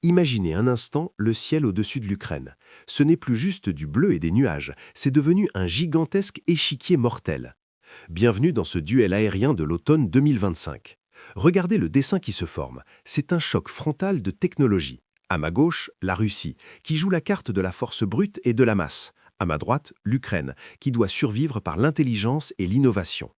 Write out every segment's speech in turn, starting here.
Imaginez un instant le ciel au-dessus de l'Ukraine. Ce n'est plus juste du bleu et des nuages, c'est devenu un gigantesque échiquier mortel. Bienvenue dans ce duel aérien de l'automne 2025. Regardez le dessin qui se forme, c'est un choc frontal de technologie. À ma gauche, la Russie, qui joue la carte de la force brute et de la masse. À ma droite, l'Ukraine, qui doit survivre par l'intelligence et l'innovation.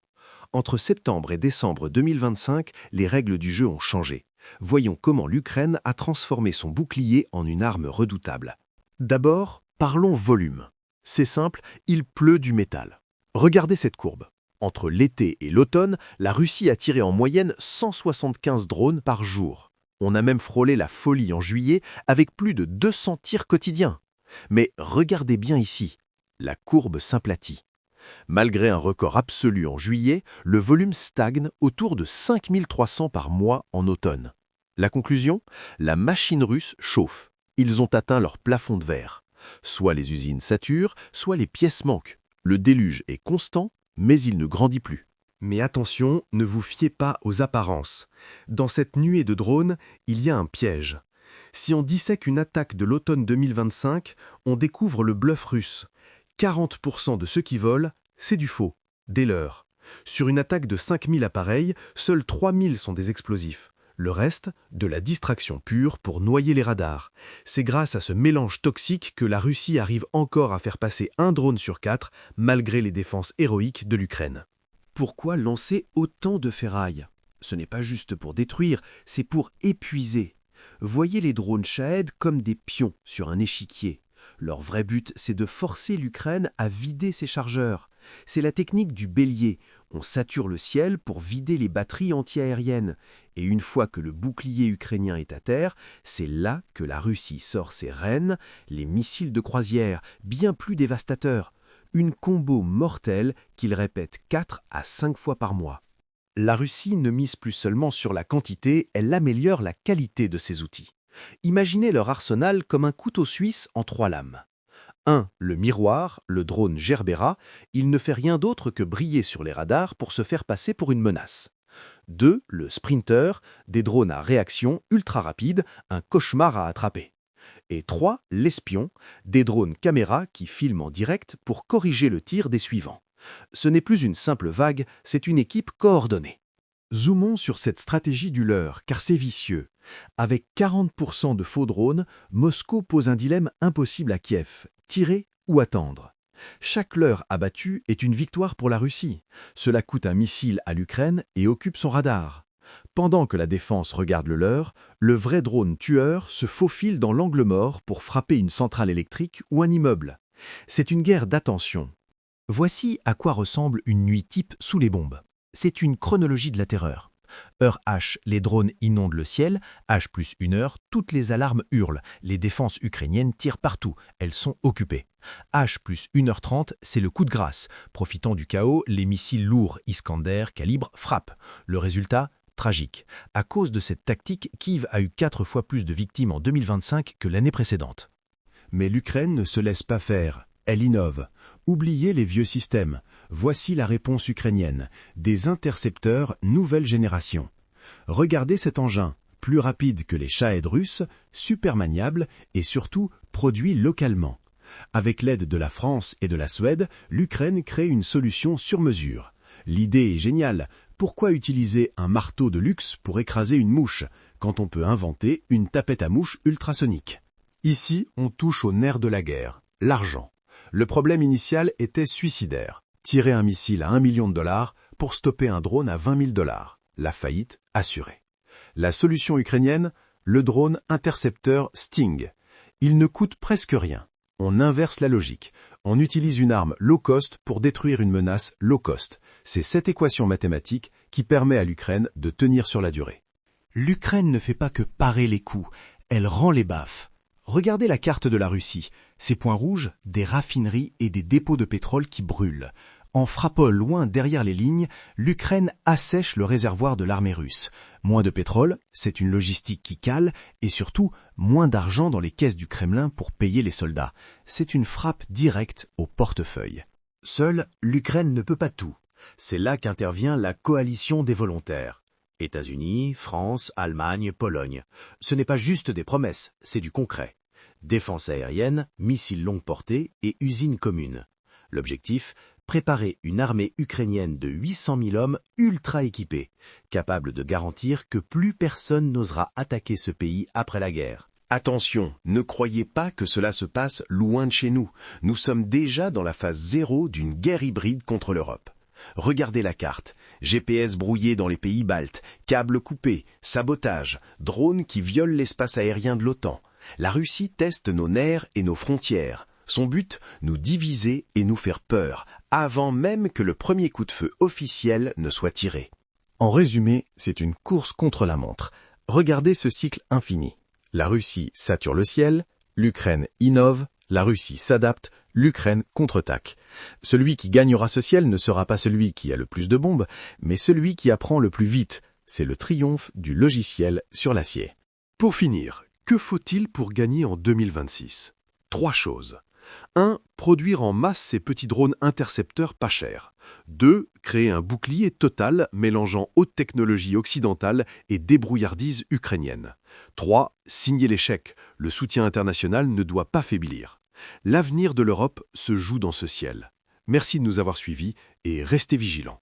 Entre septembre et décembre 2025, les règles du jeu ont changé. Voyons comment l'Ukraine a transformé son bouclier en une arme redoutable. D'abord, parlons volume. C'est simple, il pleut du métal. Regardez cette courbe. Entre l'été et l'automne, la Russie a tiré en moyenne 175 drones par jour. On a même frôlé la folie en juillet avec plus de 200 tirs quotidiens. Mais regardez bien ici, la courbe s'aplatit. Malgré un record absolu en juillet, le volume stagne autour de 5300 par mois en automne. La conclusion? La machine russe chauffe. Ils ont atteint leur plafond de verre. Soit les usines saturent, soit les pièces manquent. Le déluge est constant, mais il ne grandit plus. Mais attention, ne vous fiez pas aux apparences. Dans cette nuée de drones, il y a un piège. Si on dissèque une attaque de l'automne 2025, on découvre le bluff russe. 40% de ceux qui volent, c'est du faux, des leurres. Sur une attaque de 5000 appareils, seuls 3000 sont des explosifs. Le reste, de la distraction pure pour noyer les radars. C'est grâce à ce mélange toxique que la Russie arrive encore à faire passer un drone sur 4, malgré les défenses héroïques de l'Ukraine. Pourquoi lancer autant de ferraille? Ce n'est pas juste pour détruire, c'est pour épuiser. Voyez les drones Shahed comme des pions sur un échiquier. Leur vrai but, c'est de forcer l'Ukraine à vider ses chargeurs. C'est la technique du bélier. On sature le ciel pour vider les batteries antiaériennes. Et une fois que le bouclier ukrainien est à terre, c'est là que la Russie sort ses rennes, les missiles de croisière, bien plus dévastateurs. Une combo mortelle qu'il répète 4 à 5 fois par mois. La Russie ne mise plus seulement sur la quantité, elle améliore la qualité de ses outils. Imaginez leur arsenal comme un couteau suisse en 3 lames. 1. Le miroir, le drone Gerbera, il ne fait rien d'autre que briller sur les radars pour se faire passer pour une menace. 2. Le Sprinter, des drones à réaction ultra rapide, un cauchemar à attraper. Et 3. L'espion, des drones caméra qui filment en direct pour corriger le tir des suivants. Ce n'est plus une simple vague, c'est une équipe coordonnée. Zoomons sur cette stratégie du leurre, car c'est vicieux. Avec 40% de faux drones, Moscou pose un dilemme impossible à Kiev, tirer ou attendre. Chaque leurre abattu est une victoire pour la Russie. Cela coûte un missile à l'Ukraine et occupe son radar. Pendant que la défense regarde le leurre, le vrai drone tueur se faufile dans l'angle mort pour frapper une centrale électrique ou un immeuble. C'est une guerre d'attention. Voici à quoi ressemble une nuit type sous les bombes. C'est une chronologie de la terreur. Heure H, les drones inondent le ciel. H plus 1 heure, toutes les alarmes hurlent. Les défenses ukrainiennes tirent partout. Elles sont occupées. H plus 1h30, c'est le coup de grâce. Profitant du chaos, les missiles lourds Iskander calibre frappent. Le résultat? Tragique. À cause de cette tactique, Kiev a eu 4 fois plus de victimes en 2025 que l'année précédente. Mais l'Ukraine ne se laisse pas faire. Elle innove. Oubliez les vieux systèmes. Voici la réponse ukrainienne. Des intercepteurs nouvelle génération. Regardez cet engin, plus rapide que les Shahed russes, super maniable et surtout produit localement. Avec l'aide de la France et de la Suède, l'Ukraine crée une solution sur mesure. L'idée est géniale. Pourquoi utiliser un marteau de luxe pour écraser une mouche, quand on peut inventer une tapette à mouche ultrasonique? Ici, on touche au nerf de la guerre, l'argent. Le problème initial était suicidaire. Tirer un missile à $1 million pour stopper un drone à $20 000. La faillite assurée. La solution ukrainienne, le drone intercepteur Sting. Il ne coûte presque rien. On inverse la logique. On utilise une arme low cost pour détruire une menace low cost. C'est cette équation mathématique qui permet à l'Ukraine de tenir sur la durée. L'Ukraine ne fait pas que parer les coups, elle rend les baffes. Regardez la carte de la Russie. Ces points rouges, des raffineries et des dépôts de pétrole qui brûlent. En frappant loin derrière les lignes, l'Ukraine assèche le réservoir de l'armée russe. Moins de pétrole, c'est une logistique qui cale, et surtout, moins d'argent dans les caisses du Kremlin pour payer les soldats. C'est une frappe directe au portefeuille. Seule, l'Ukraine ne peut pas tout. C'est là qu'intervient la coalition des volontaires. États-Unis, France, Allemagne, Pologne. Ce n'est pas juste des promesses, c'est du concret. Défense aérienne, missiles longue portée et usines communes. L'objectif, préparer une armée ukrainienne de 800 000 hommes ultra équipés, capable de garantir que plus personne n'osera attaquer ce pays après la guerre. Attention, ne croyez pas que cela se passe loin de chez nous. Nous sommes déjà dans la phase 0 d'une guerre hybride contre l'Europe. Regardez la carte. GPS brouillé dans les pays baltes, câbles coupés, sabotage, drones qui violent l'espace aérien de l'OTAN. La Russie teste nos nerfs et nos frontières. Son but, nous diviser et nous faire peur, avant même que le premier coup de feu officiel ne soit tiré. En résumé, c'est une course contre la montre. Regardez ce cycle infini. La Russie sature le ciel, l'Ukraine innove, la Russie s'adapte, l'Ukraine contre-attaque. Celui qui gagnera ce ciel ne sera pas celui qui a le plus de bombes, mais celui qui apprend le plus vite. C'est le triomphe du logiciel sur l'acier. Pour finir, que faut-il pour gagner en 2026 ? 3 choses. 1. Produire en masse ces petits drones intercepteurs pas chers. 2. Créer un bouclier total mélangeant haute technologie occidentale et débrouillardise ukrainienne. 3. Signer l'échec. Le soutien international ne doit pas faiblir. L'avenir de l'Europe se joue dans ce ciel. Merci de nous avoir suivis et restez vigilants.